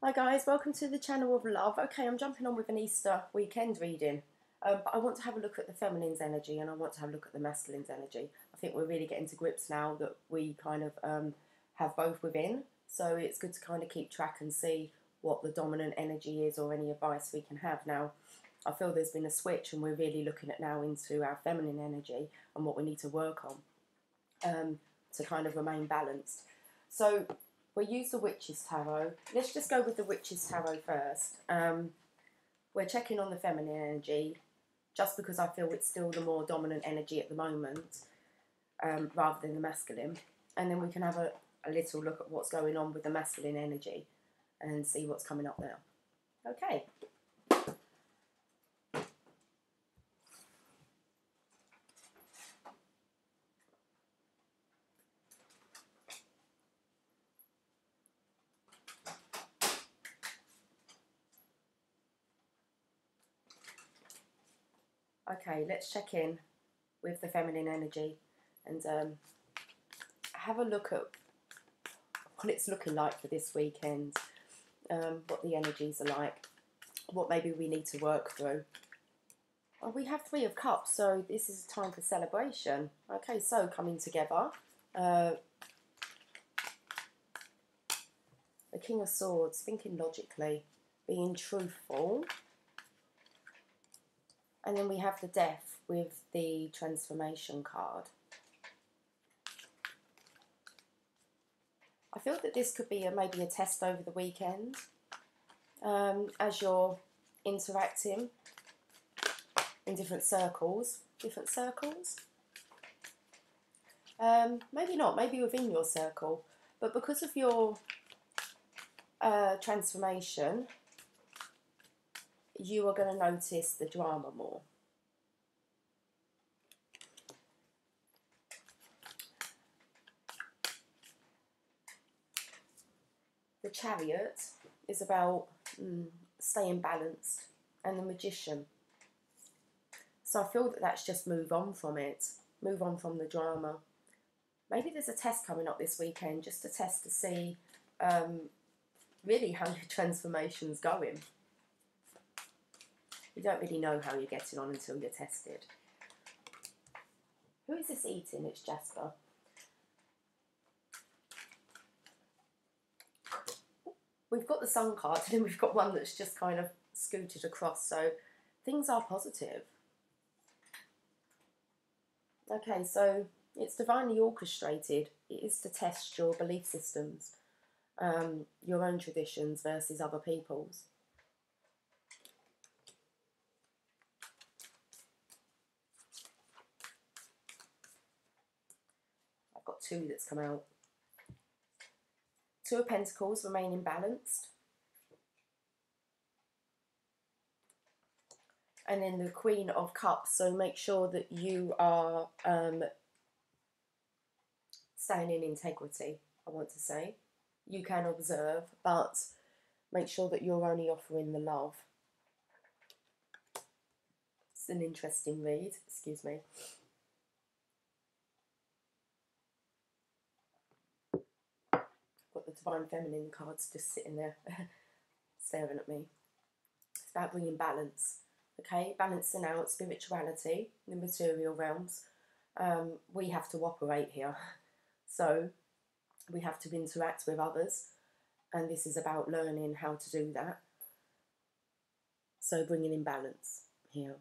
Hi guys, welcome to the channel of love. Okay, I'm jumping on with an Easter weekend reading, but I want to have a look at the feminine's energy and I want to have a look at the masculine's energy. I think we're really getting to grips now that we kind of have both within, so it's good to kind of keep track and see what the dominant energy is or any advice we can have. Now, I feel there's been a switch and we're really looking at now into our feminine energy and what we need to work on to kind of remain balanced. So we'll use the Witch's Tarot. Let's just go with the Witch's Tarot first. We're checking on the feminine energy just because I feel it's still the more dominant energy at the moment rather than the masculine. And then we can have a little look at what's going on with the masculine energy and see what's coming up now. Okay. Okay, let's check in with the feminine energy and have a look at what it's looking like for this weekend, what the energies are like, what maybe we need to work through. Well, we have Three of Cups, so this is a time for celebration. Okay, so coming together. The King of Swords, thinking logically, being truthful. And then we have the Death with the Transformation card. I feel that this could be maybe a test over the weekend as you're interacting in different circles. Maybe not, maybe within your circle. But because of your transformation, you are going to notice the drama more. The Chariot is about staying balanced, and the Magician. So I feel that that's just move on from it, move on from the drama. Maybe there's a test coming up this weekend, just a test to see really how your transformation's going. You don't really know how you're getting on until you're tested. Who is this eating? It's Jasper. We've got the Sun card, and then we've got one that's just kind of scooted across, so things are positive. Okay, so it's divinely orchestrated. It is to test your belief systems, your own traditions versus other people's. I've got two that's come out. Two of Pentacles, remaining balanced. And then the Queen of Cups, so make sure that you are staying in integrity, I want to say. You can observe, but make sure that you're only offering the love. It's an interesting read, excuse me. Got the Divine Feminine cards just sitting there staring at me. It's about bringing balance, okay? Balancing out spirituality in the material realms. We have to operate here, so we have to interact with others, and this is about learning how to do that. So bringing in balance here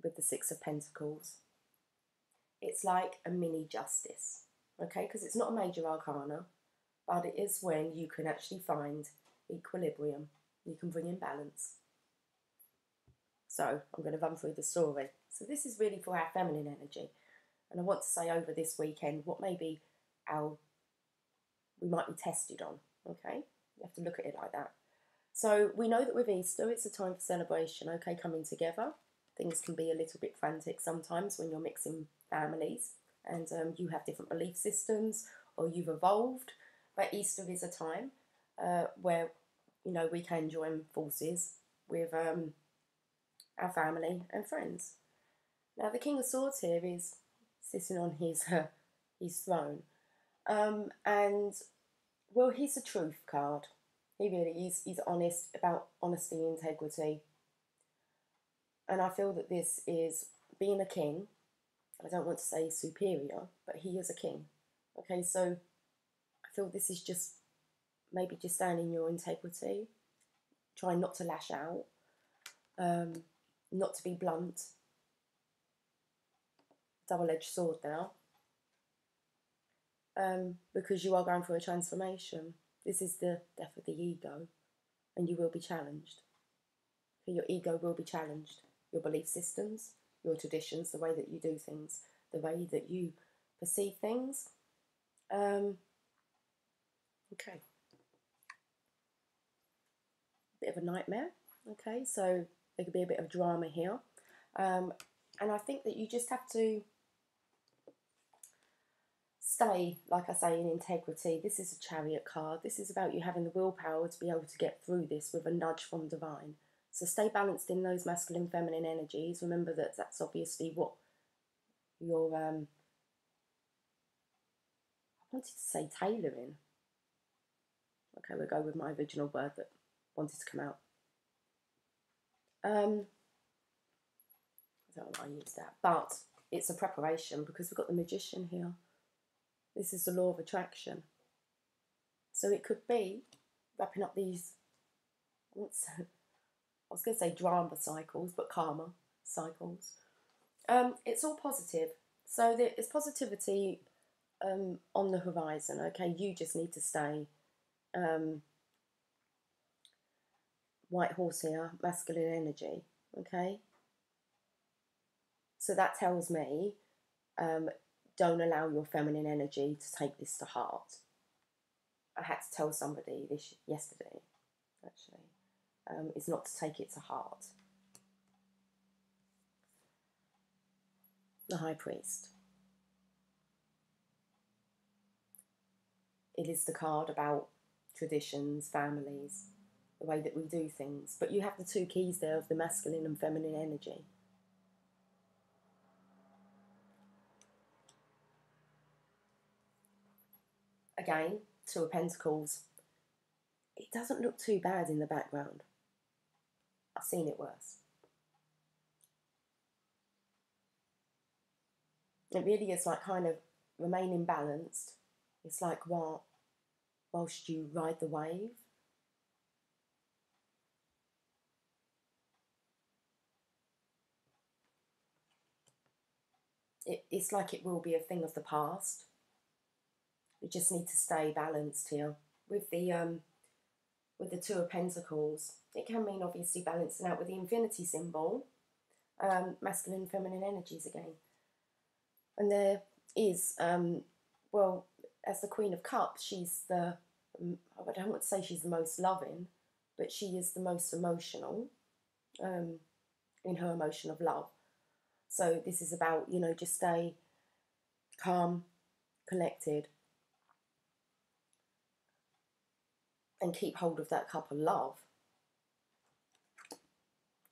with the Six of Pentacles. It's like a mini justice, okay? Because it's not a major arcana, but it is when you can actually find equilibrium. You can bring in balance. So I'm going to run through the story. So this is really for our feminine energy. And I want to say over this weekend what maybe we might be tested on, okay? You have to look at it like that. So we know that with Easter, it's a time for celebration, okay, coming together. Things can be a little bit frantic sometimes when you're mixing families and you have different belief systems or you've evolved. But Easter is a time where, you know, we can join forces with our family and friends. Now, the King of Swords here is sitting on his throne. And, well, he's a truth card. He really is. He's honest about honesty and integrity. And I feel that this is being a king. I don't want to say superior, but he is a king. Okay, so I feel this is just maybe just stand in your integrity. Try not to lash out, not to be blunt. Double-edged sword now. Because you are going through a transformation. This is the death of the ego, and you will be challenged. Your ego will be challenged. Your belief systems, your traditions, the way that you do things, the way that you perceive things. Okay. Bit of a nightmare. Okay, so there could be a bit of drama here. And I think that you just have to stay, like I say, in integrity. This is a Chariot card. This is about you having the willpower to be able to get through this with a nudge from divine. So stay balanced in those masculine, feminine energies. Remember that that's obviously what your, I wanted to say tailoring. Okay, we'll go with my original word that wanted to come out. I don't know why I used that, but it's a preparation because we've got the Magician here. This is the law of attraction. So it could be wrapping up these, I was going to say drama cycles, but karma cycles. It's all positive. So there's positivity on the horizon, okay? You just need to stay white horse here, masculine energy, okay? So that tells me don't allow your feminine energy to take this to heart. I had to tell somebody this yesterday, actually, is not to take it to heart. The High Priest. It is the card about traditions, families, the way that we do things. But you have the two keys there of the masculine and feminine energy. Again, Two of Pentacles. It doesn't look too bad in the background. I've seen it worse. It really is like kind of remaining balanced. It's like whilst you ride the wave. It's like it will be a thing of the past. You just need to stay balanced here. With the Two of Pentacles, it can mean obviously balancing out with the infinity symbol, masculine and feminine energies again. And there is, well, as the Queen of Cups, she's the, I don't want to say she's the most loving, but she is the most emotional in her emotion of love. So this is about, you know, just stay calm, collected, and keep hold of that cup of love.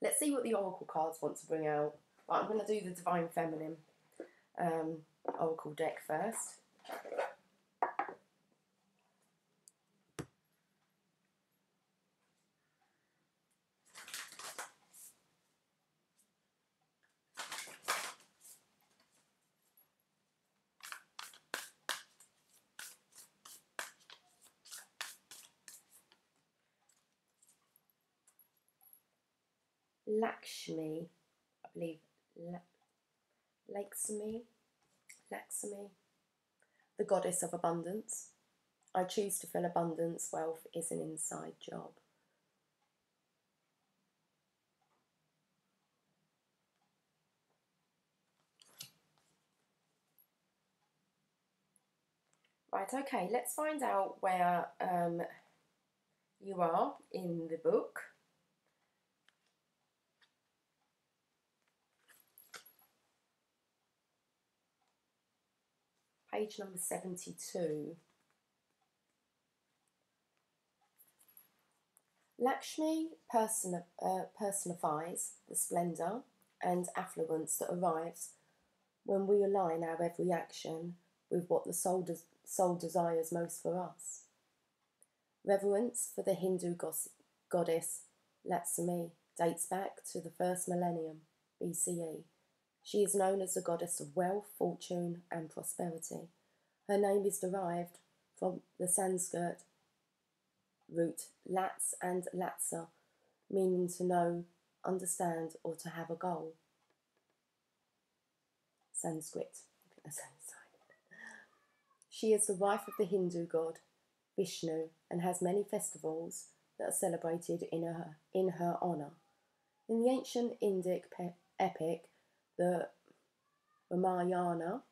Let's see what the Oracle cards want to bring out. Right, I'm going to do the Divine Feminine Oracle deck first. Lakshmi, I believe, Lakshmi, the goddess of abundance. I choose to feel abundance. Wealth is an inside job. Right, okay, let's find out where you are in the book. Page number 72. Lakshmi personifies the splendour and affluence that arrives when we align our every action with what the soul desires most for us. Reverence for the Hindu goddess Lakshmi dates back to the first millennium BCE. She is known as the goddess of wealth, fortune, and prosperity. Her name is derived from the Sanskrit root lats and latsa, meaning to know, understand, or to have a goal. Sanskrit. She is the wife of the Hindu god Vishnu and has many festivals that are celebrated in her honour. In the ancient Indic epic, the Ramayana,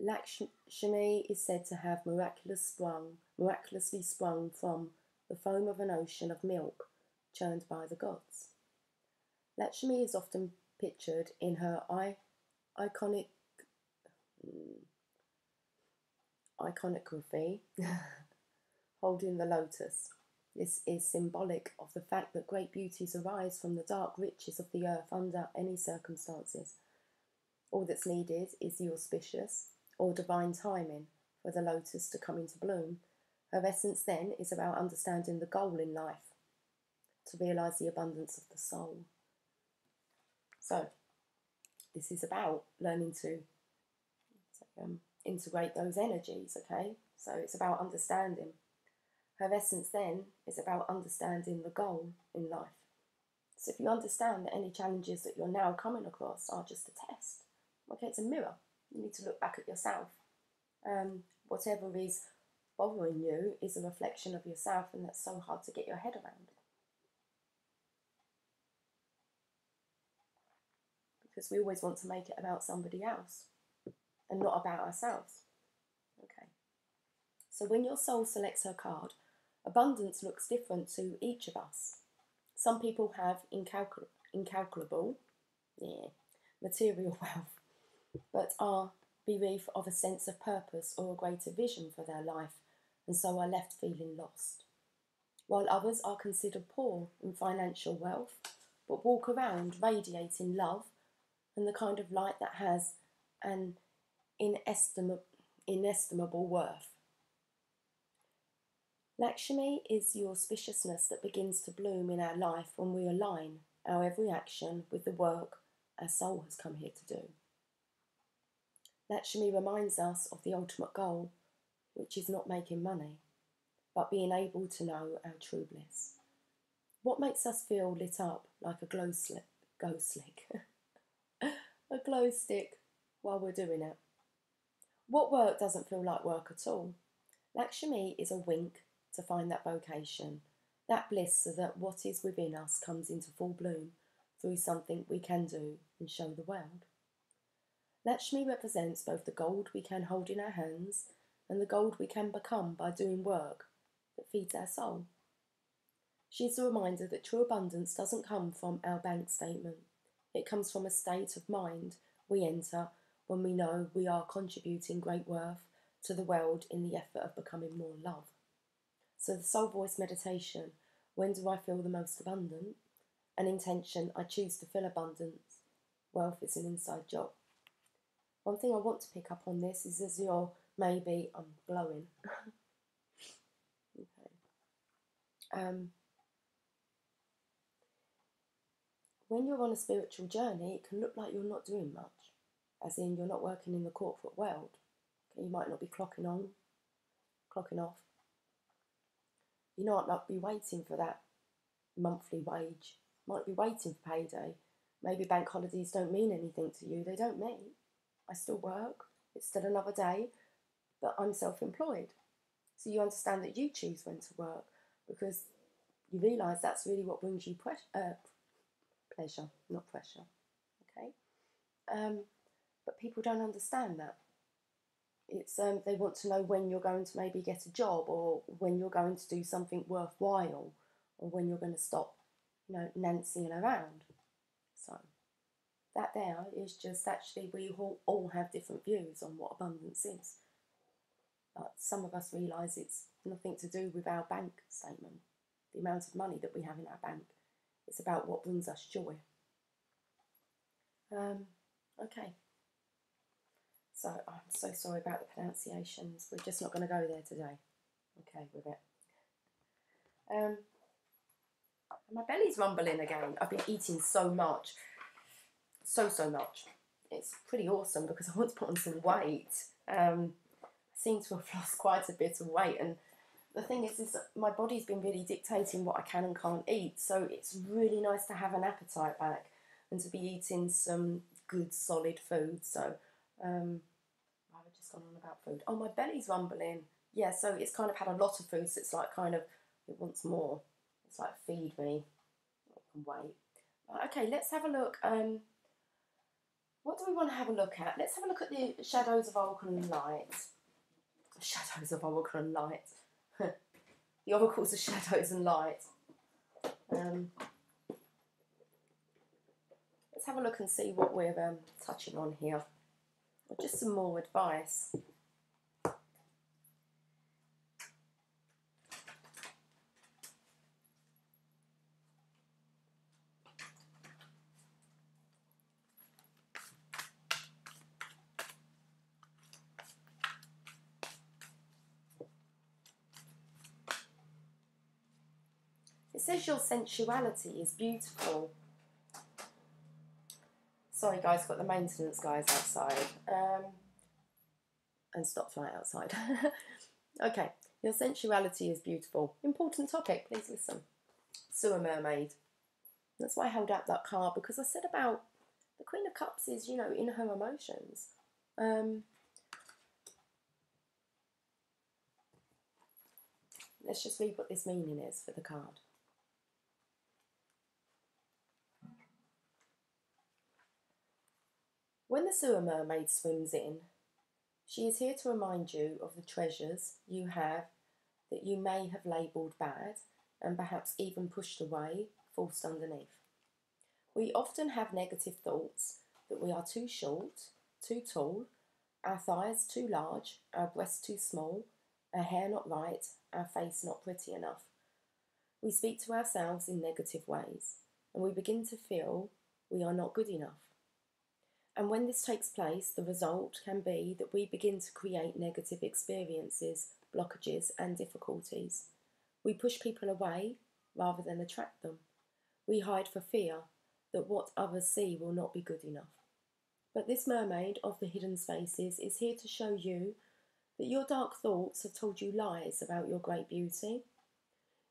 Lakshmi is said to have miraculously sprung from the foam of an ocean of milk churned by the gods. Lakshmi is often pictured in her iconography holding the lotus. This is symbolic of the fact that great beauties arise from the dark riches of the earth under any circumstances. All that's needed is the auspicious or divine timing for the lotus to come into bloom. Her essence then is about understanding the goal in life, to realise the abundance of the soul. So, this is about learning to integrate those energies, okay? So it's about understanding. Her essence then is about understanding the goal in life. So if you understand that any challenges that you're now coming across are just a test, okay, it's a mirror. You need to look back at yourself. Whatever is bothering you is a reflection of yourself, and that's so hard to get your head around. Because we always want to make it about somebody else and not about ourselves. Okay. So when your soul selects her card, abundance looks different to each of us. Some people have incalculable material wealth, but are bereft of a sense of purpose or a greater vision for their life, and so are left feeling lost. While others are considered poor in financial wealth, but walk around radiating love and the kind of light that has an inestimable worth. Lakshmi is the auspiciousness that begins to bloom in our life when we align our every action with the work our soul has come here to do. Lakshmi reminds us of the ultimate goal, which is not making money, but being able to know our true bliss. What makes us feel lit up like a glow stick while we're doing it? What work doesn't feel like work at all? Lakshmi is a wink to find that vocation, that bliss, so that what is within us comes into full bloom through something we can do and show the world. Lakshmi represents both the gold we can hold in our hands and the gold we can become by doing work that feeds our soul. She is a reminder that true abundance doesn't come from our bank statement. It comes from a state of mind we enter when we know we are contributing great worth to the world in the effort of becoming more love. So the soul voice meditation, when do I feel the most abundant? An intention, I choose to feel abundance. Wealth is an inside job. One thing I want to pick up on this is as you're maybe, I'm glowing. Okay. When you're on a spiritual journey, it can look like you're not doing much, as in you're not working in the corporate world. Okay, you might not be clocking on, clocking off. You might not be waiting for that monthly wage. You might be waiting for payday. Maybe bank holidays don't mean anything to you. They don't me. I still work. It's still another day, but I'm self-employed. So you understand that you choose when to work because you realise that's really what brings you pleasure, not pressure. Okay, but people don't understand that. It's they want to know when you're going to maybe get a job, or when you're going to do something worthwhile, or when you're going to stop, nancying around. So that there is just actually we all have different views on what abundance is. But some of us realise it's nothing to do with our bank statement, the amount of money that we have in our bank. It's about what brings us joy. Okay. So I'm so sorry about the pronunciations. We're just not going to go there today. okay with it. My belly's rumbling again. I've been eating so much. So much. It's pretty awesome because I want to put on some weight. I seem to have lost quite a bit of weight, and the thing is that my body's been really dictating what I can and can't eat, so it's really nice to have an appetite back and to be eating some good solid food. So I've just gone on about food. Oh, my belly's rumbling. Yeah, so it's kind of had a lot of food, so it's like kind of, it wants more. It's like, feed me. I can wait. Okay, let's have a look. What do we want to have a look at? Let's have a look at the shadows of alkaline light. Shadows of alkaline light. The oracles of shadows and light. Let's have a look and see what we're touching on here. Or just some more advice. It says your sensuality is beautiful. Sorry guys, got the maintenance guys outside. And stoplight outside. Okay, your sensuality is beautiful. Important topic, please listen. Sewer mermaid. That's why I held out that card, because I said about the Queen of Cups is, you know, in her emotions. Let's just read what this meaning is for the card. When the sewer mermaid swims in, she is here to remind you of the treasures you have that you may have labelled bad and perhaps even pushed away, forced underneath. We often have negative thoughts that we are too short, too tall, our thighs too large, our breasts too small, our hair not right, our face not pretty enough. We speak to ourselves in negative ways, and we begin to feel we are not good enough. And when this takes place, the result can be that we begin to create negative experiences, blockages, and difficulties. We push people away rather than attract them. We hide for fear that what others see will not be good enough. But this mermaid of the hidden spaces is here to show you that your dark thoughts have told you lies about your great beauty.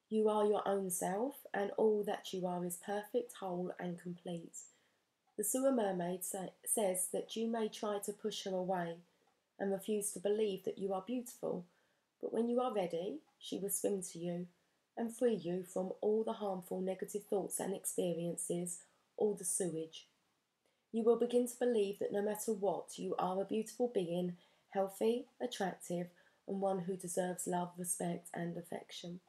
You are your own self, and all that you are is perfect, whole, and complete. The sewer mermaid says that you may try to push her away and refuse to believe that you are beautiful, but when you are ready, she will swim to you and free you from all the harmful negative thoughts and experiences, all the sewage. You will begin to believe that no matter what, you are a beautiful being, healthy, attractive, and one who deserves love, respect, and affection.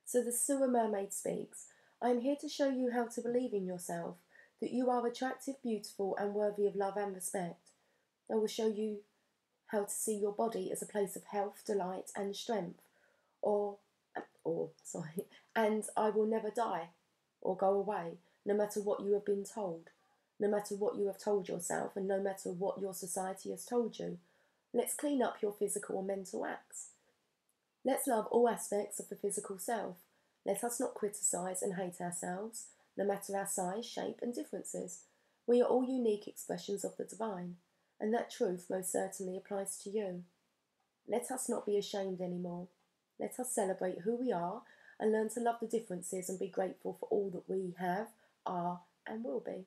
So the sewer mermaid speaks. I am here to show you how to believe in yourself, that you are attractive, beautiful, and worthy of love and respect. I will show you how to see your body as a place of health, delight, and strength, and I will never die or go away, no matter what you have been told, no matter what you have told yourself, and no matter what your society has told you. Let's clean up your physical and mental acts. Let's love all aspects of the physical self. Let us not criticise and hate ourselves, no matter our size, shape, and differences. We are all unique expressions of the divine, and that truth most certainly applies to you. Let us not be ashamed anymore. Let us celebrate who we are and learn to love the differences and be grateful for all that we have, are, and will be.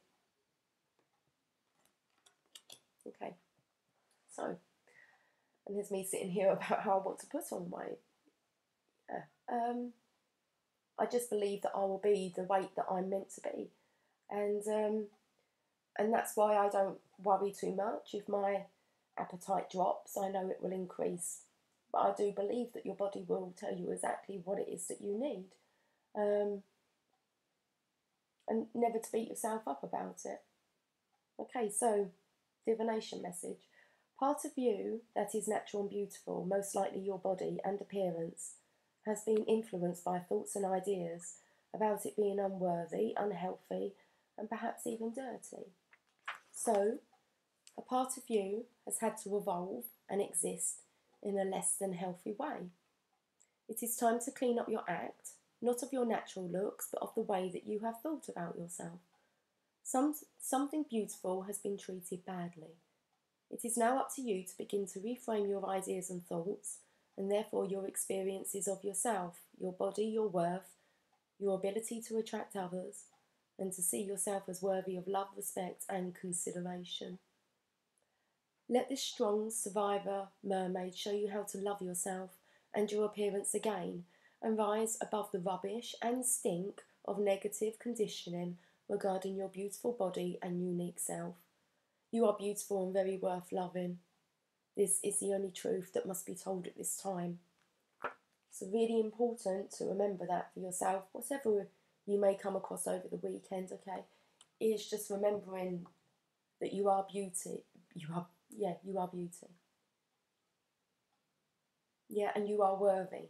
Okay, so, and there's me sitting here about how I want to put on weight. I just believe that I will be the weight that I'm meant to be, and that's why I don't worry too much. If my appetite drops, I know it will increase, but I do believe that your body will tell you exactly what it is that you need, and never to beat yourself up about it. Okay, so divination message. Part of you that is natural and beautiful, most likely your body and appearance, has been influenced by thoughts and ideas about it being unworthy, unhealthy, and perhaps even dirty. So, a part of you has had to evolve and exist in a less than healthy way. It is time to clean up your act, not of your natural looks, but of the way that you have thought about yourself. Something beautiful has been treated badly. It is now up to you to begin to reframe your ideas and thoughts, and therefore your experiences of yourself, your body, your worth, your ability to attract others, and to see yourself as worthy of love, respect, and consideration. Let this strong survivor mermaid show you how to love yourself and your appearance again, and rise above the rubbish and stink of negative conditioning regarding your beautiful body and unique self. You are beautiful and very worth loving. This is the only truth that must be told at this time. It's really important to remember that for yourself, whatever you may come across over the weekend, okay? Is just remembering that you are beauty. You are beauty. Yeah, and you are worthy.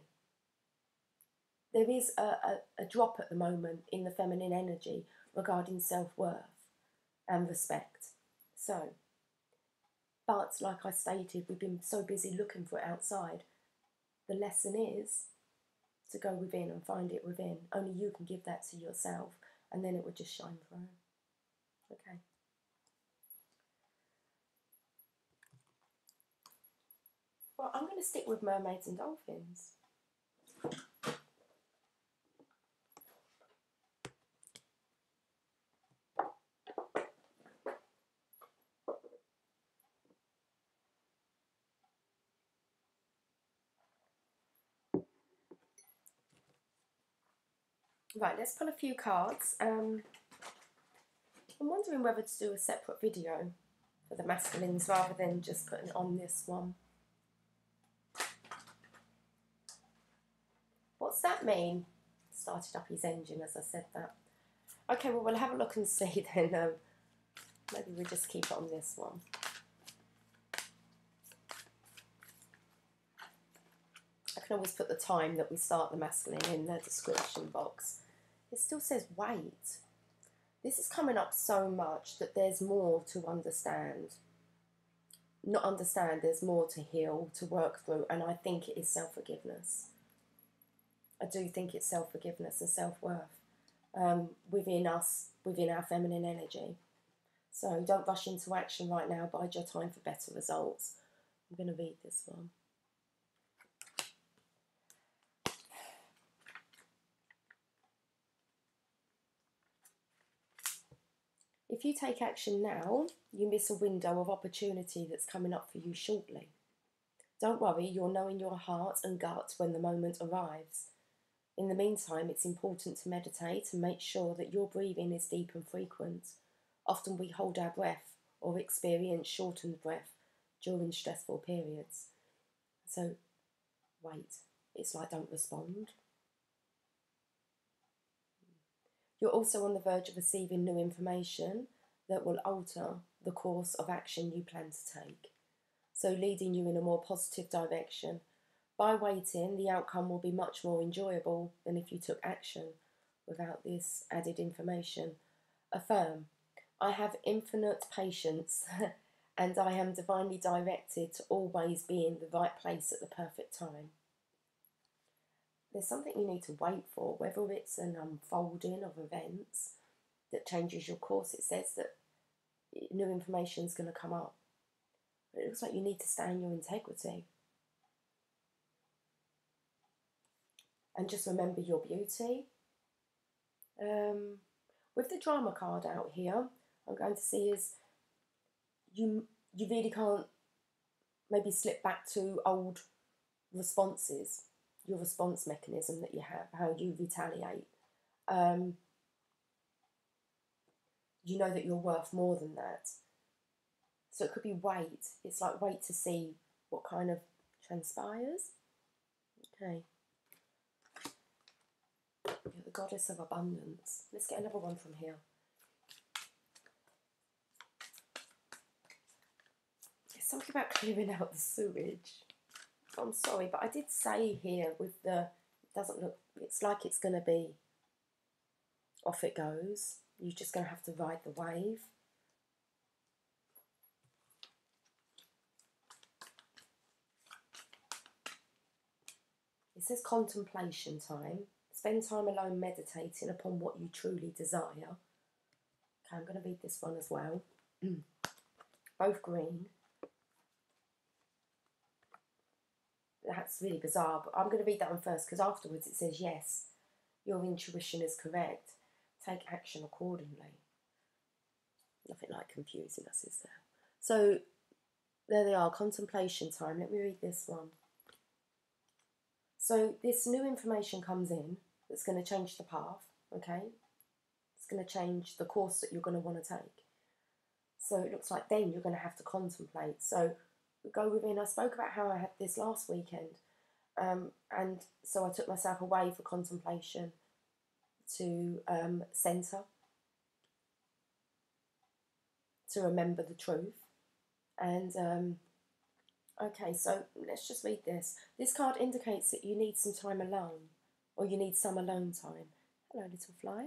There is a drop at the moment in the feminine energy regarding self-worth and respect. So, but like I stated, we've been so busy looking for it outside. The lesson is to go within and find it within. Only you can give that to yourself, and then it will just shine through. Okay. Well, I'm going to stick with mermaids and dolphins. Right, let's pull a few cards. I'm wondering whether to do a separate video for the masculines rather than just putting it on this one. What's that mean? Started up his engine as I said that. Okay, well, we'll have a look and see then. Maybe we'll just keep it on this one. I can always put the time that we start the masculine in the description box. It still says wait. This is coming up so much that there's more to understand. Not understand, there's more to heal, to work through, and I think it is self-forgiveness. I do think it's self-forgiveness and self-worth within us, within our feminine energy. So don't rush into action right now, bide your time for better results. I'm going to read this one. If you take action now, you miss a window of opportunity that's coming up for you shortly. Don't worry, you'll know in your heart and gut when the moment arrives. In the meantime, it's important to meditate and make sure that your breathing is deep and frequent. Often we hold our breath or experience shortened breath during stressful periods. So, wait. It's like don't respond. You're also on the verge of receiving new information that will alter the course of action you plan to take, so leading you in a more positive direction. By waiting, the outcome will be much more enjoyable than if you took action without this added information. Affirm, I have infinite patience and I am divinely directed to always be in the right place at the perfect time. There's something you need to wait for, whether it's an unfolding of events that changes your course. It says that new information is going to come up. But it looks like you need to stay in your integrity. And just remember your beauty. With the drama card out here, I'm going to see is you really can't maybe slip back to old responses, your response mechanism that you have, how you retaliate. You know that you're worth more than that. So it could be wait. It's like wait to see what kind of transpires. Okay. You're the goddess of abundance. Let's get another one from here. There's something about clearing out the sewage. I'm sorry, but I did say here with the, it doesn't look, it's like it's going to be, off it goes. You're just going to have to ride the wave. It says contemplation time. Spend time alone meditating upon what you truly desire. Okay, I'm going to read this one as well. Both green. That's really bizarre, but I'm going to read that one first because afterwards it says, yes, your intuition is correct. Take action accordingly. Nothing like confusing us, is there? So there they are, contemplation time. Let me read this one. So this new information comes in that's going to change the path, okay? It's going to change the course that you're going to want to take. So it looks like then you're going to have to contemplate. So we go within, I spoke about how I had this last weekend. And so I took myself away for contemplation to centre, to remember the truth. And okay, so let's just read this. This card indicates that you need some time alone, or you need some alone time. Hello, little fly.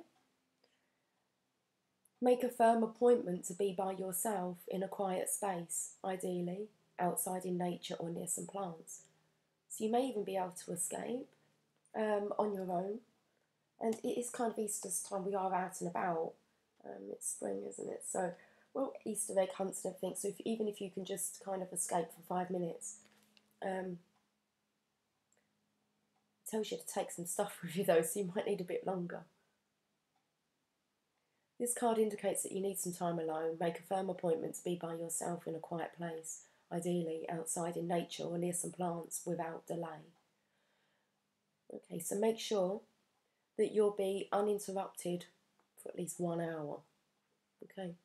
Make a firm appointment to be by yourself in a quiet space, ideally outside in nature or near some plants. So you may even be able to escape on your own. And it is kind of Easter's time. We are out and about. It's spring, isn't it? So, well, Easter egg hunts and everything. So even if you can just kind of escape for 5 minutes, it tells you to take some stuff with you though, so you might need a bit longer. This card indicates that you need some time alone. Make a firm appointment to be by yourself in a quiet place, ideally outside in nature or near some plants without delay. Okay, so make sure that you'll be uninterrupted for at least 1 hour. Okay.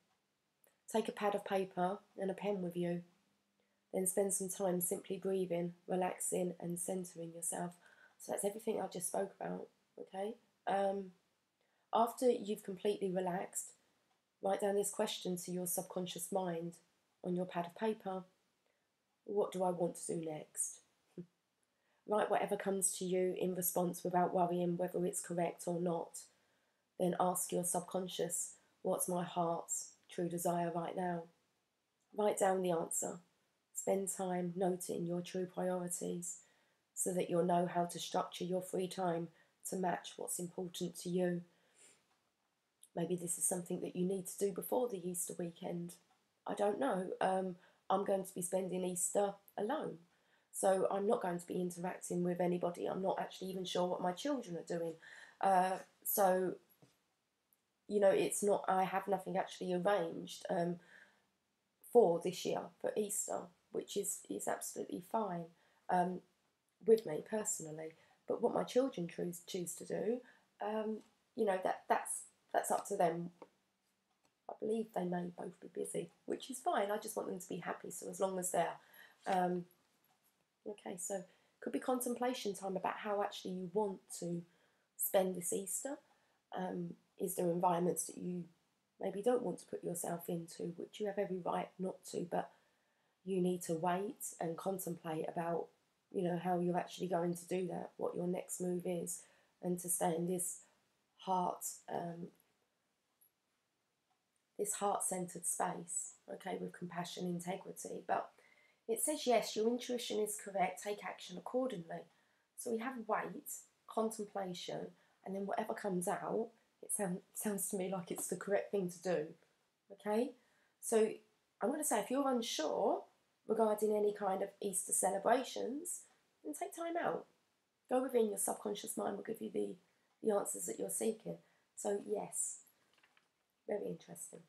Take a pad of paper and a pen with you. Then spend some time simply breathing, relaxing and centering yourself. So that's everything I just spoke about. Okay. After you've completely relaxed, write down this question to your subconscious mind on your pad of paper. What do I want to do next? Write whatever comes to you in response without worrying whether it's correct or not. Then ask your subconscious, what's my heart's true desire right now? Write down the answer. Spend time noting your true priorities so that you'll know how to structure your free time to match what's important to you. Maybe this is something that you need to do before the Easter weekend. I don't know. I'm going to be spending Easter alone. So I'm not going to be interacting with anybody. I'm not actually even sure what my children are doing. So, you know, it's not, I have nothing actually arranged for this year, for Easter, which is absolutely fine with me personally. But what my children choose to do, you know, that's up to them. I believe they may both be busy, which is fine. I just want them to be happy. So as long as they're okay, so could be contemplation time about how actually you want to spend this Easter. Is there environments that you maybe don't want to put yourself into, which you have every right not to, but you need to wait and contemplate about, you know, how you're actually going to do that, what your next move is, and to stay in this heart-centered space, okay, with compassion, integrity. But it says, yes, your intuition is correct, take action accordingly. So we have wait, contemplation, and then whatever comes out, it sounds to me like it's the correct thing to do, okay? So I'm going to say, if you're unsure regarding any kind of Easter celebrations, then take time out. Go within, your subconscious mind will give you the answers that you're seeking. So yes, very interesting.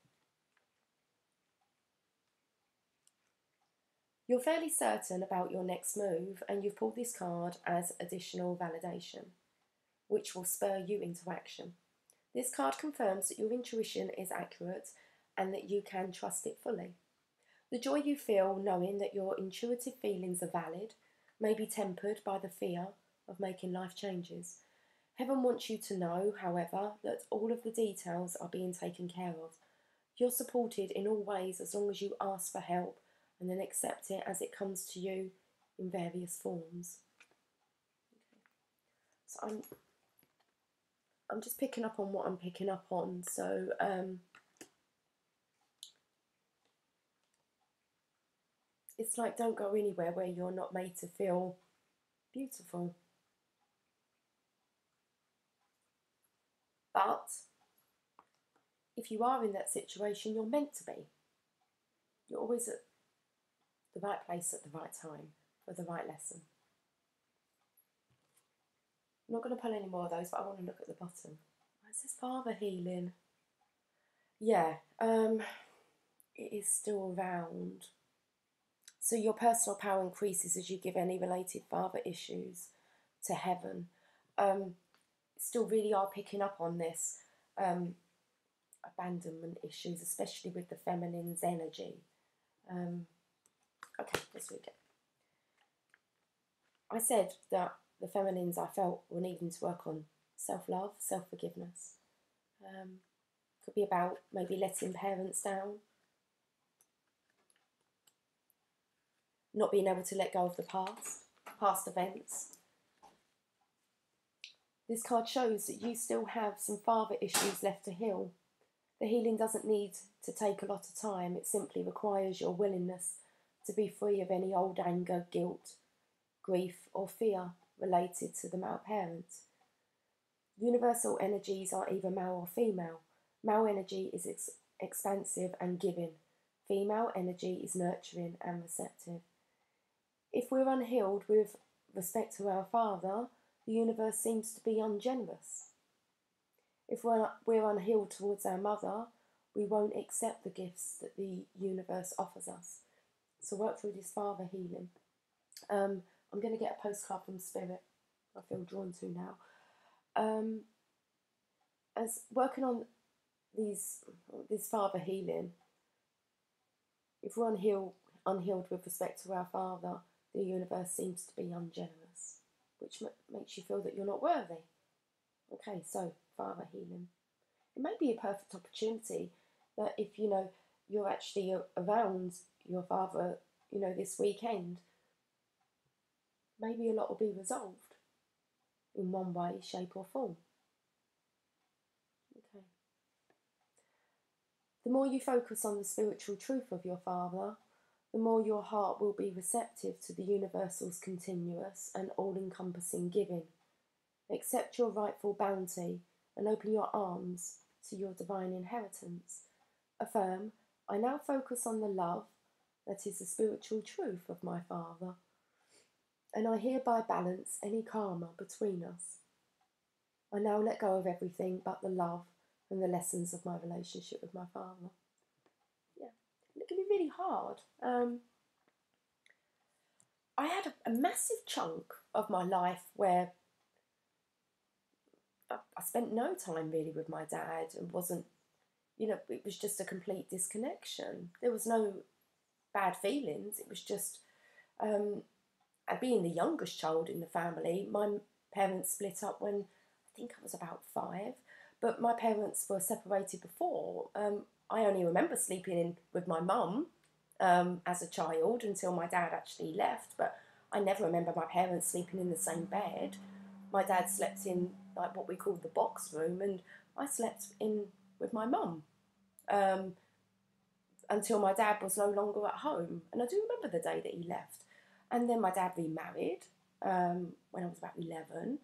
You're fairly certain about your next move, and you've pulled this card as additional validation, which will spur you into action. This card confirms that your intuition is accurate and that you can trust it fully. The joy you feel knowing that your intuitive feelings are valid may be tempered by the fear of making life changes. Heaven wants you to know, however, that all of the details are being taken care of. You're supported in all ways as long as you ask for help and then accept it as it comes to you in various forms. Okay. So I'm just picking up on what I'm picking up on. So it's like, don't go anywhere where you're not made to feel beautiful. But if you are in that situation, you're meant to be. You're always at the right place at the right time for the right lesson. I'm not going to pull any more of those, but I want to look at the bottom. It says father healing. Yeah, it is still around. So your personal power increases as you give any related father issues to heaven. Still really are picking up on this abandonment issues, especially with the feminine's energy. Okay, let's read it. I said that the feminines I felt were needing to work on self-love, self-forgiveness. Could be about maybe letting parents down, not being able to let go of the past events. This card shows that you still have some father issues left to heal. The healing doesn't need to take a lot of time. It simply requires your willingness to be free of any old anger, guilt, grief or fear related to the male parent. Universal energies are either male or female. Male energy is expansive and giving. Female energy is nurturing and receptive. If we're unhealed with respect to our father, the universe seems to be ungenerous. If we're unhealed towards our mother, we won't accept the gifts that the universe offers us. So work through this father healing. I'm going to get a postcard from Spirit. I feel drawn to now. As working on this father healing, if we're unhealed with respect to our father, the universe seems to be ungenerous, which makes you feel that you're not worthy. Okay, so father healing. It may be a perfect opportunity that if you're actually around your father, this weekend, maybe a lot will be resolved in one way, shape or form. Okay. The more you focus on the spiritual truth of your father, the more your heart will be receptive to the universal's continuous and all-encompassing giving. Accept your rightful bounty and open your arms to your divine inheritance. Affirm, I now focus on the love that is the spiritual truth of my father, and I hereby balance any karma between us. I now let go of everything but the love and the lessons of my relationship with my father. Yeah, it can be really hard. I had a massive chunk of my life where I spent no time really with my dad and wasn't, it was just a complete disconnection. There was no bad feelings. It was just, being the youngest child in the family, my parents split up when I think I was about 5, but my parents were separated before. I only remember sleeping in with my mum as a child until my dad actually left, but I never remember my parents sleeping in the same bed. My dad slept in like what we called the box room, and I slept in with my mum until my dad was no longer at home. And I do remember the day that he left. And then my dad remarried when I was about 11,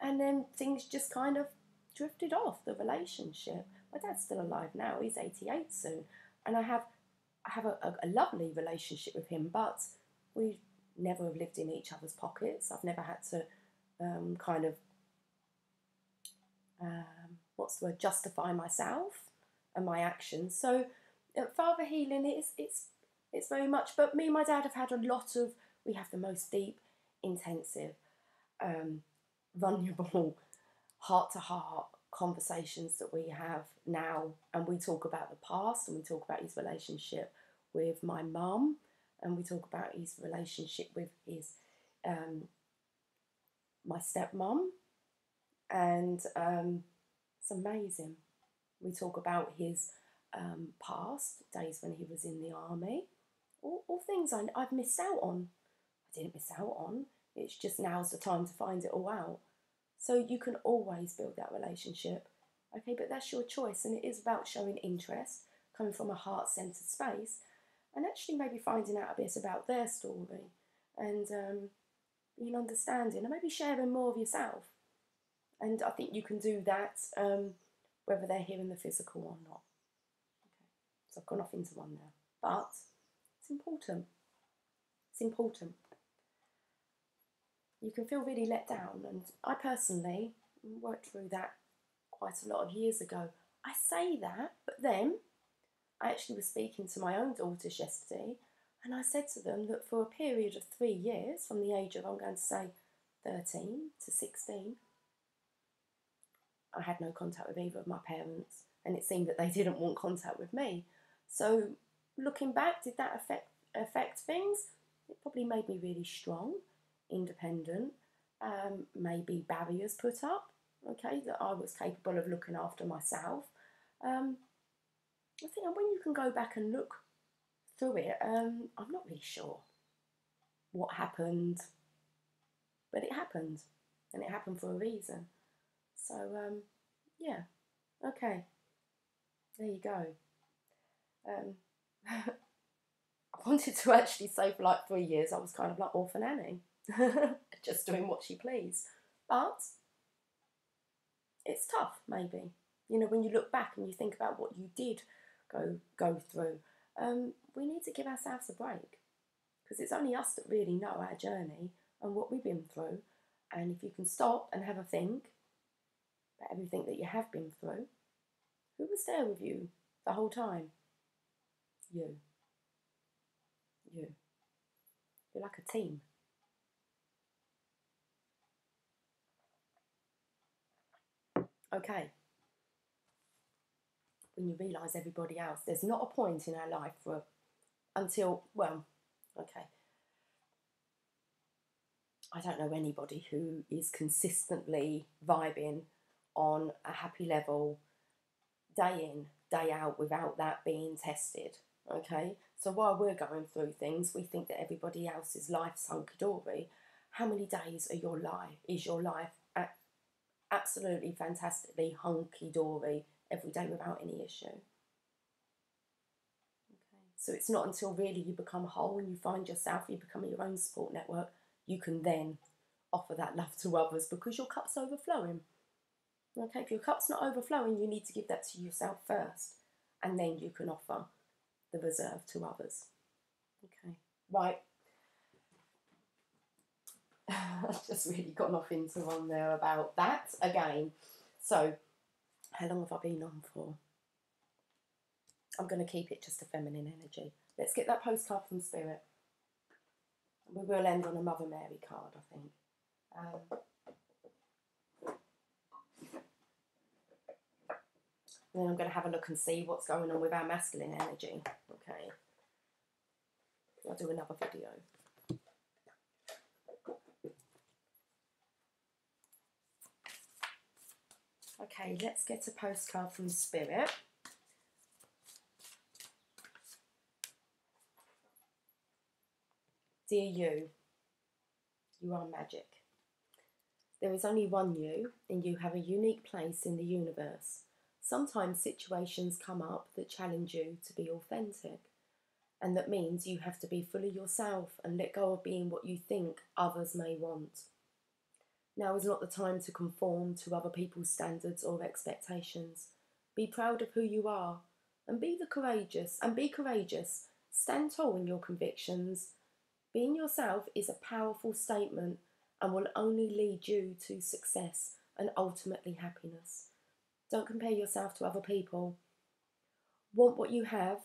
and then things just kind of drifted off, the relationship. My dad's still alive now, he's 88 soon, and I have a lovely relationship with him, but we never have lived in each other's pockets. I've never had to justify myself and my actions. So father healing, it's very much, but me and my dad have had we have the most deep, intensive, vulnerable, heart-to-heart conversations that we have now, and we talk about the past, and we talk about his relationship with my mum, and we talk about his relationship with his my stepmom, and it's amazing. We talk about his past days when he was in the army, all things I've missed out on. I didn't miss out on. It's just now's the time to find it all out. So you can always build that relationship. Okay, but that's your choice, and it is about showing interest, coming from a heart-centered space, and actually maybe finding out a bit about their story, and being understanding, and maybe sharing more of yourself. And I think you can do that whether they're here in the physical or not. Okay. So I've gone off into one now. But it's important. It's important. You can feel really let down, and I personally worked through that quite a lot of years ago. I say that, but then I actually was speaking to my own daughters yesterday, and I said to them that for a period of 3 years, from the age of, I'm going to say, 13 to 16, I had no contact with either of my parents, and it seemed that they didn't want contact with me. So looking back, did that affect things? It probably made me really strong, independent, maybe barriers put up, okay, that I was capable of looking after myself. I think when you can go back and look through it, I'm not really sure what happened, but it happened, and it happened for a reason. So, yeah, okay, there you go. I wanted to actually say for like 3 years I was kind of like Orphan Annie, just doing what she pleased. But it's tough, maybe. You know, when you look back and you think about what you did go through, we need to give ourselves a break, because it's only us that really know our journey and what we've been through. And if you can stop and have a think about everything that you have been through, who was there with you the whole time? You. You. You're like a team. Okay. When you realise everybody else, there's not a point in our life until, well, okay. I don't know anybody who is consistently vibing on a happy level day in, day out without that being tested. Okay, so while we're going through things, we think that everybody else's life's hunky-dory. How many days is your life absolutely fantastically hunky-dory every day without any issue? Okay, so it's not until really you become whole and you find yourself, you become your own support network, you can then offer that love to others, because your cup's overflowing. Okay, if your cup's not overflowing, you need to give that to yourself first, and then you can offer the reserve to others. Okay, right. I've just really gone off into one there about that again. So, how long have I been on for? I'm going to keep it just a feminine energy. Let's get that postcard from Spirit. We will end on a Mother Mary card, I think. And then I'm going to have a look and see what's going on with our masculine energy. Okay. I'll do another video. Okay, let's get a postcard from Spirit. Dear you, you are magic. There is only one you, and you have a unique place in the universe. Sometimes situations come up that challenge you to be authentic, and that means you have to be fully yourself and let go of being what you think others may want. Now is not the time to conform to other people's standards or expectations. Be proud of who you are, and be courageous. Stand tall in your convictions. Being yourself is a powerful statement and will only lead you to success and ultimately happiness. Don't compare yourself to other people. Want what you have,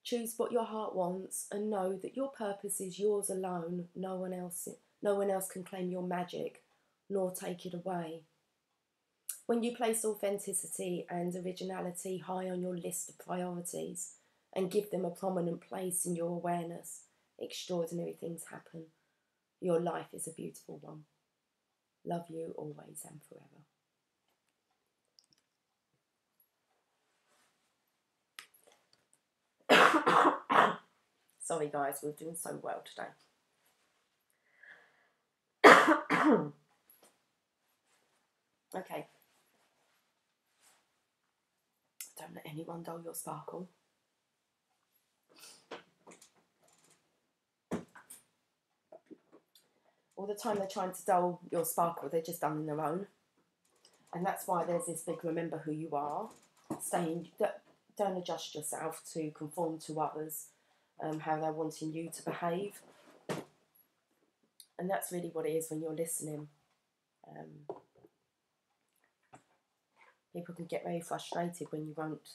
choose what your heart wants, and know that your purpose is yours alone. No one else can claim your magic nor take it away. When you place authenticity and originality high on your list of priorities and give them a prominent place in your awareness, extraordinary things happen. Your life is a beautiful one. Love you always and forever. Sorry guys, we're doing so well today. Okay. Don't let anyone dull your sparkle. All the time they're trying to dull your sparkle, they're just dulling their own. And that's why there's this big remember who you are. Don't adjust yourself to conform to others, how they're wanting you to behave. And that's really what it is when you're listening. People can get very frustrated when you won't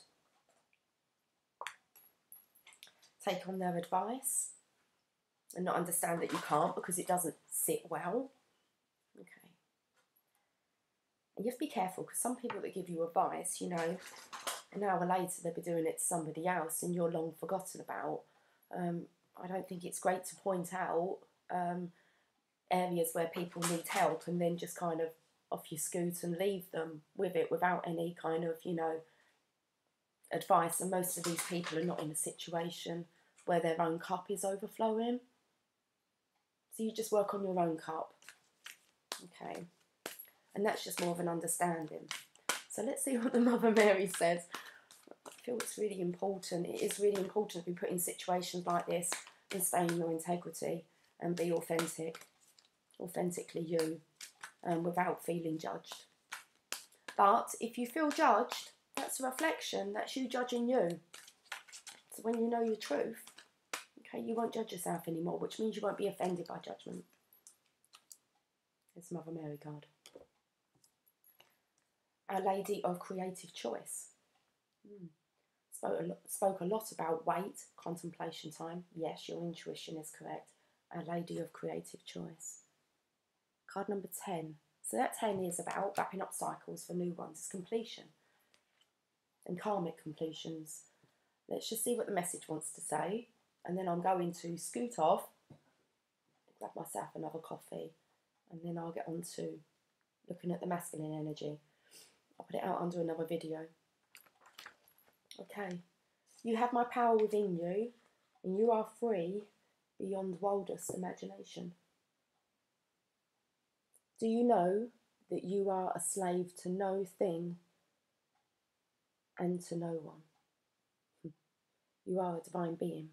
take on their advice and not understand that you can't because it doesn't sit well. Okay. And you have to be careful because some people that give you advice, you know, an hour later they'll be doing it to somebody else and you're long forgotten about. I don't think it's great to point out areas where people need help and then just kind of off your scoot and leave them with it without any kind of, you know, advice. And most of these people are not in a situation where their own cup is overflowing. So you just work on your own cup. Okay. And that's just more of an understanding. So let's see what the Mother Mary says. I feel it's really important. It is really important to be put in situations like this and stay in your integrity and be authentic. Authentically you. Without feeling judged. But if you feel judged, that's a reflection, that's you judging you. So when you know your truth, okay, you won't judge yourself anymore, which means you won't be offended by judgment. It's Mother Mary card. Our Lady of Creative Choice. Spoke a lot about wait, contemplation time. Yes, your intuition is correct. Our Lady of Creative Choice. Card number 10. So that 10 is about wrapping up cycles for new ones. It's completion. And karmic completions. Let's just see what the message wants to say. And then I'm going to scoot off, grab myself another coffee, and then I'll get on to looking at the masculine energy. I'll put it out under another video. Okay. You have my power within you, and you are free beyond wildest imagination. Do you know that you are a slave to no thing and to no one? You are a divine being.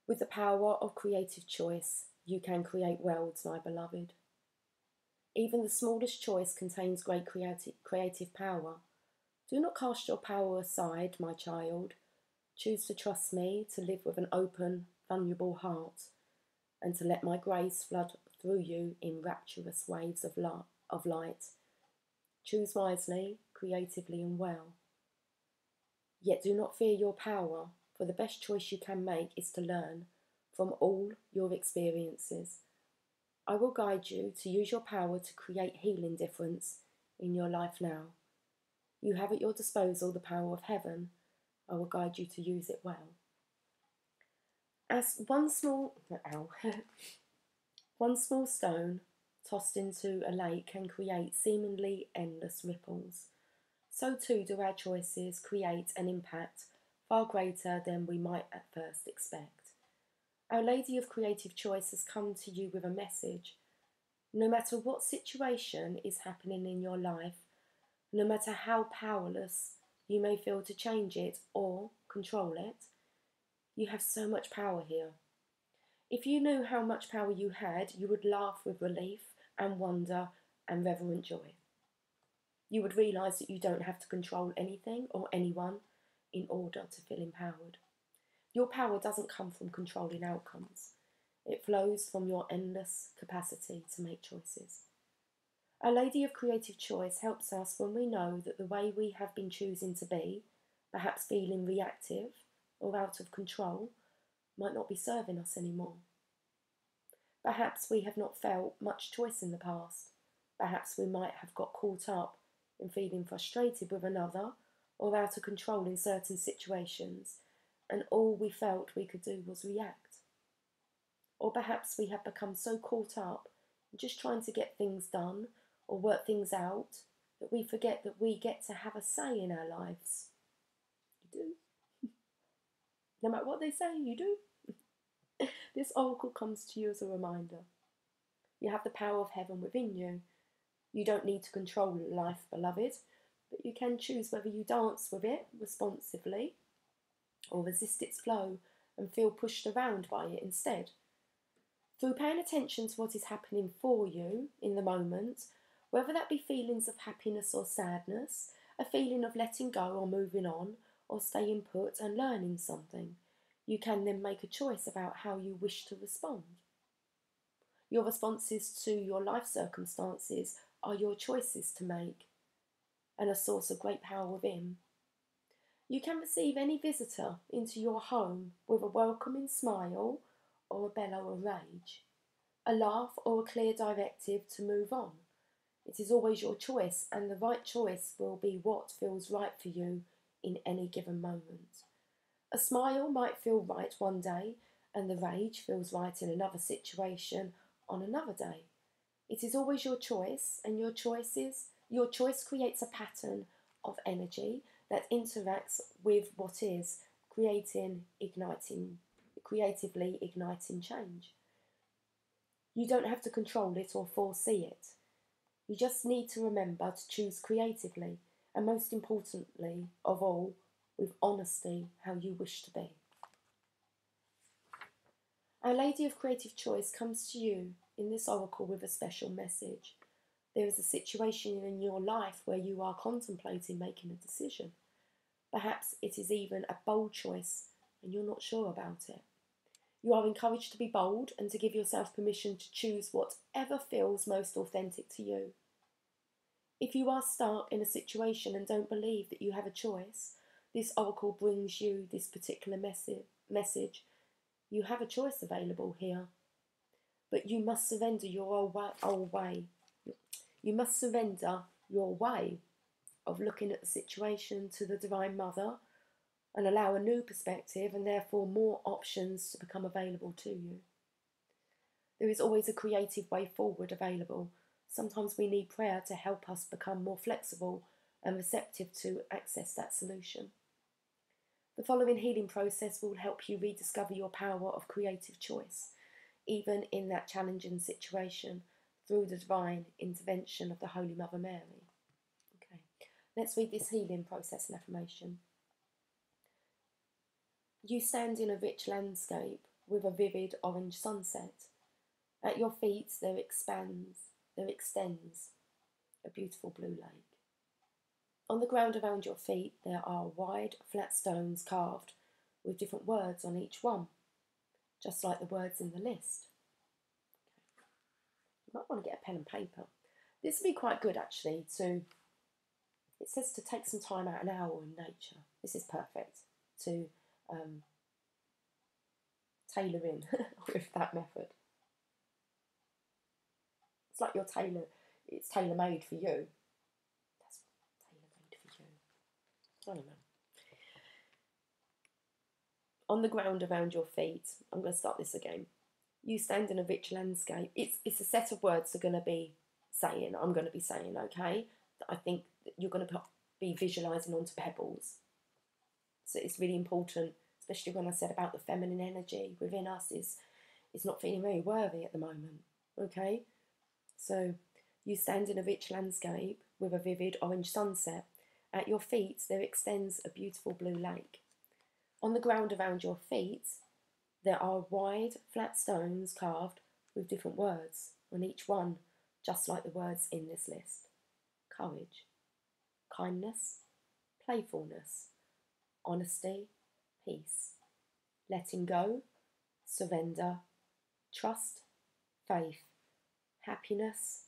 With the power of creative choice, you can create worlds, my beloved. Even the smallest choice contains great creative power. Do not cast your power aside, my child. Choose to trust me, to live with an open, vulnerable heart, and to let my grace flood through you in rapturous waves of light. Choose wisely, creatively and well. Yet do not fear your power, for the best choice you can make is to learn from all your experiences. I will guide you to use your power to create healing difference in your life now. You have at your disposal the power of heaven. I will guide you to use it well. As one small stone tossed into a lake can create seemingly endless ripples, so too do our choices create an impact far greater than we might at first expect. Our Lady of Creative Choice has come to you with a message. No matter what situation is happening in your life, no matter how powerless you may feel to change it or control it, you have so much power here. If you knew how much power you had, you would laugh with relief and wonder and reverent joy. You would realise that you don't have to control anything or anyone in order to feel empowered. Your power doesn't come from controlling outcomes. It flows from your endless capacity to make choices. Our Lady of Creative Choice helps us when we know that the way we have been choosing to be, perhaps feeling reactive or out of control, might not be serving us anymore. Perhaps we have not felt much choice in the past. Perhaps we might have got caught up in feeling frustrated with another or out of control in certain situations, and all we felt we could do was react. Or perhaps we have become so caught up in just trying to get things done or work things out that we forget that we get to have a say in our lives. You do. No matter what they say, you do. This oracle comes to you as a reminder. You have the power of heaven within you. You don't need to control life, beloved, but you can choose whether you dance with it responsively or resist its flow and feel pushed around by it instead. Through paying attention to what is happening for you in the moment, Whether that be feelings of happiness or sadness, a feeling of letting go or moving on, or staying put and learning something, you can then make a choice about how you wish to respond. Your responses to your life circumstances are your choices to make, and a source of great power within. You can receive any visitor into your home with a welcoming smile or a bellow of rage, a laugh or a clear directive to move on. It is always your choice, and the right choice will be what feels right for you in any given moment. A smile might feel right one day, and the rage feels right in another situation on another day. It is always your choice, and your choice creates a pattern of energy that interacts with what is, creatively igniting change. You don't have to control it or foresee it. You just need to remember to choose creatively, and most importantly of all, with honesty, how you wish to be. Our Lady of Creative Choice comes to you in this oracle with a special message. There is a situation in your life where you are contemplating making a decision. Perhaps it is even a bold choice and you're not sure about it. You are encouraged to be bold and to give yourself permission to choose whatever feels most authentic to you. If you are stuck in a situation and don't believe that you have a choice, this oracle brings you this particular message. You have a choice available here, but you must surrender your old way. You must surrender your way of looking at the situation to the Divine Mother and allow a new perspective and therefore more options to become available to you. There is always a creative way forward available. Sometimes we need prayer to help us become more flexible and receptive to access that solution. The following healing process will help you rediscover your power of creative choice, even in that challenging situation, through the divine intervention of the Holy Mother Mary. Okay, let's read this healing process and affirmation. You stand in a rich landscape with a vivid orange sunset. At your feet there extends a beautiful blue lake. On the ground around your feet there are wide, flat stones carved with different words on each one, just like the words in the list. You might want to get a pen and paper. This would be quite good actually it says to take some time out, an hour in nature. This is perfect to tailor in with that method. It's like it's tailor-made for you. That's tailor-made for you. I don't know. On the ground around your feet, I'm going to start this again. You stand in a rich landscape. It's a set of words I'm going to be saying, okay? I think that you're going to be visualising onto pebbles. So it's really important, especially when I said about the feminine energy within us is not feeling very worthy at the moment, okay? So you stand in a rich landscape with a vivid orange sunset. At your feet there extends a beautiful blue lake. On the ground around your feet there are wide, flat stones carved with different words on each one, just like the words in this list. Courage, kindness, playfulness, honesty, peace, letting go, surrender, trust, faith, happiness,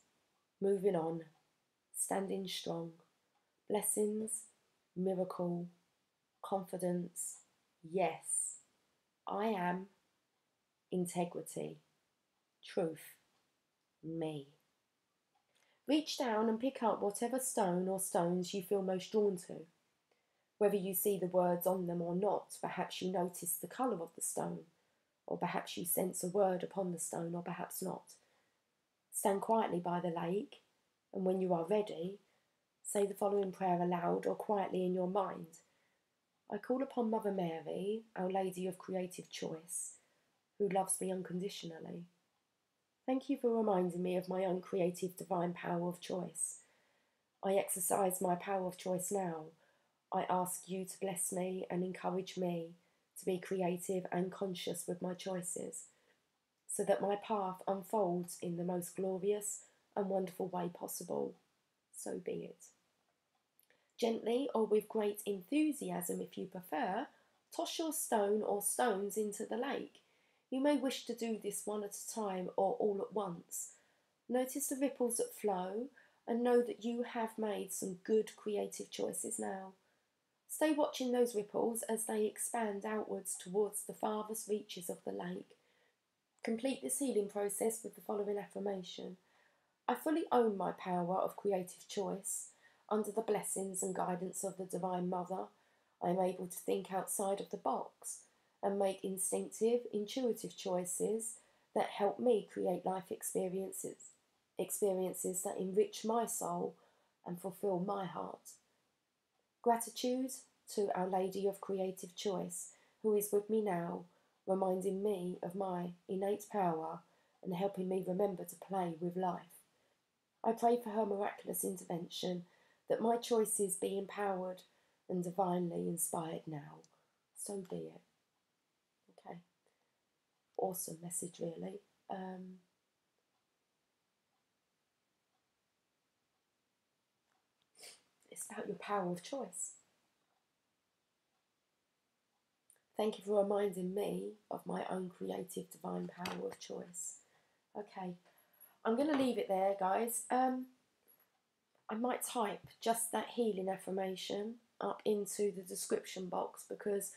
moving on, standing strong, blessings, miracle, confidence, yes, I am, integrity, truth, me. Reach down and pick up whatever stone or stones you feel most drawn to. Whether you see the words on them or not, perhaps you notice the colour of the stone, or perhaps you sense a word upon the stone, or perhaps not. Stand quietly by the lake, and when you are ready, say the following prayer aloud or quietly in your mind. I call upon Mother Mary, Our Lady of Creative Choice, who loves me unconditionally. Thank you for reminding me of my own creative divine power of choice. I exercise my power of choice now. I ask you to bless me and encourage me to be creative and conscious with my choices, so that my path unfolds in the most glorious, and wonderful way possible. So be it. Gently, or with great enthusiasm if you prefer, toss your stone or stones into the lake. You may wish to do this one at a time or all at once. Notice the ripples that flow and know that you have made some good creative choices now. Stay watching those ripples as they expand outwards towards the farthest reaches of the lake. Complete this healing process with the following affirmation. I fully own my power of creative choice. Under the blessings and guidance of the Divine Mother, I am able to think outside of the box and make instinctive, intuitive choices that help me create life experiences that enrich my soul and fulfill my heart. Gratitude to Our Lady of Creative Choice, who is with me now, reminding me of my innate power and helping me remember to play with life. I pray for her miraculous intervention, that my choices be empowered and divinely inspired now. So be it. Okay. Awesome message, really. It's about your power of choice. Thank you for reminding me of my own creative divine power of choice. Okay, I'm going to leave it there, guys. I might type just that healing affirmation up into the description box, because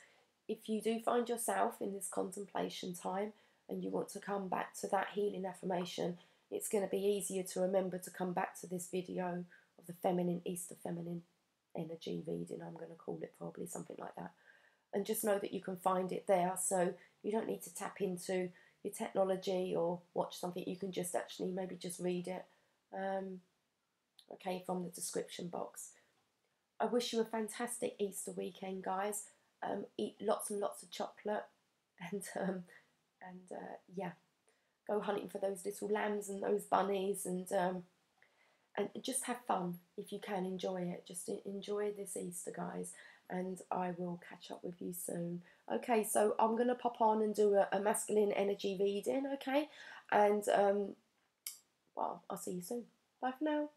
if you do find yourself in this contemplation time and you want to come back to that healing affirmation, it's going to be easier to remember to come back to this video of the feminine, Easter feminine energy reading, I'm going to call it, probably something like that. And just know that you can find it there, so you don't need to tap into your technology or watch something. You can just actually maybe just read it, okay, from the description box. I wish you a fantastic Easter weekend, guys. Eat lots and lots of chocolate, and yeah, go hunting for those little lambs and those bunnies, and just have fun if you can. Enjoy it. Just enjoy this Easter, guys, and I will catch up with you soon. Okay, so I'm going to pop on and do a masculine energy reading, okay? And, well, I'll see you soon. Bye for now.